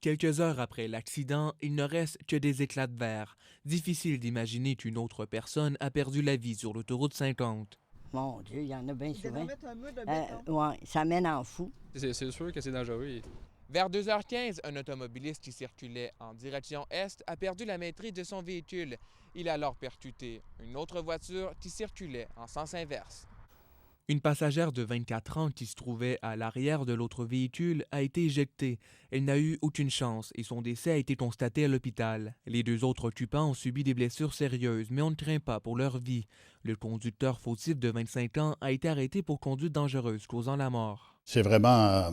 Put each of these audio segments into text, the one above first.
Quelques heures après l'accident, il ne reste que des éclats de verre. Difficile d'imaginer qu'une autre personne a perdu la vie sur l'autoroute 50. Mon Dieu, il y en a bien Ils devraient souvent. mettre un mur de béton. Ouais, ça mène en fou. C'est sûr que c'est dangereux. Vers 2h15, un automobiliste qui circulait en direction est a perdu la maîtrise de son véhicule. Il a alors percuté une autre voiture qui circulait en sens inverse. Une passagère de 24 ans qui se trouvait à l'arrière de l'autre véhicule a été éjectée. Elle n'a eu aucune chance et son décès a été constaté à l'hôpital. Les deux autres occupants ont subi des blessures sérieuses, mais on ne craint pas pour leur vie. Le conducteur fautif de 25 ans a été arrêté pour conduite dangereuse causant la mort. C'est vraiment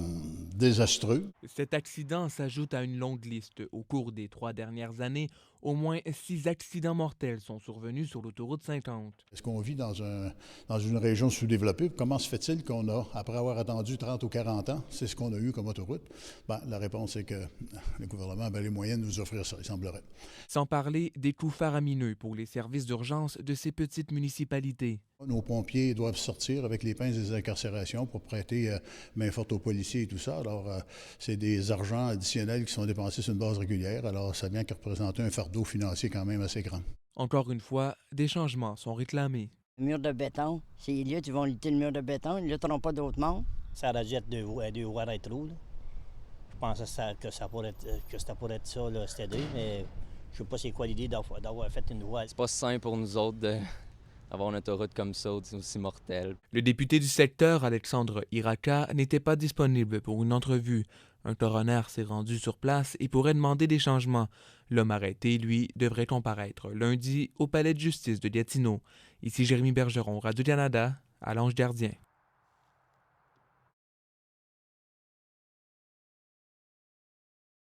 désastreux. Cet accident s'ajoute à une longue liste. Au cours des 3 dernières années, au moins 6 accidents mortels sont survenus sur l'autoroute 50. Est-ce qu'on vit dans une région sous-développée? Comment se fait-il qu'on a, après avoir attendu 30 ou 40 ans, c'est ce qu'on a eu comme autoroute? La réponse est que le gouvernement avait les moyens de nous offrir ça, il semblerait. Sans parler des coûts faramineux pour les services d'urgence de ces petites municipalités. Nos pompiers doivent sortir avec les pinces des incarcérations pour prêter main forte aux policiers et tout ça. Alors, c'est des argents additionnels qui sont dépensés sur une base régulière. Alors, ça vient qu'à représenter un fardeau financier quand même assez grand. Encore une fois, des changements sont réclamés. Le mur de béton, c'est là, ils vont lutter le mur de béton, ils ne lutteront pas d'autre monde. Ça rejette deux voies à être roule. Je pense que ça pourrait être ça, là, cet été, mais je sais pas c'est quoi l'idée d'avoir fait une voie. C'est pas simple pour nous autres d'avoir une autoroute comme ça, aussi mortelle. Le député du secteur, Alexandre Iraca, n'était pas disponible pour une entrevue. Un coroner s'est rendu sur place et pourrait demander des changements. L'homme arrêté, lui, devrait comparaître lundi au palais de justice de Gatineau. Ici Jérémy Bergeron, Radio-Canada, à l'Ange Gardien.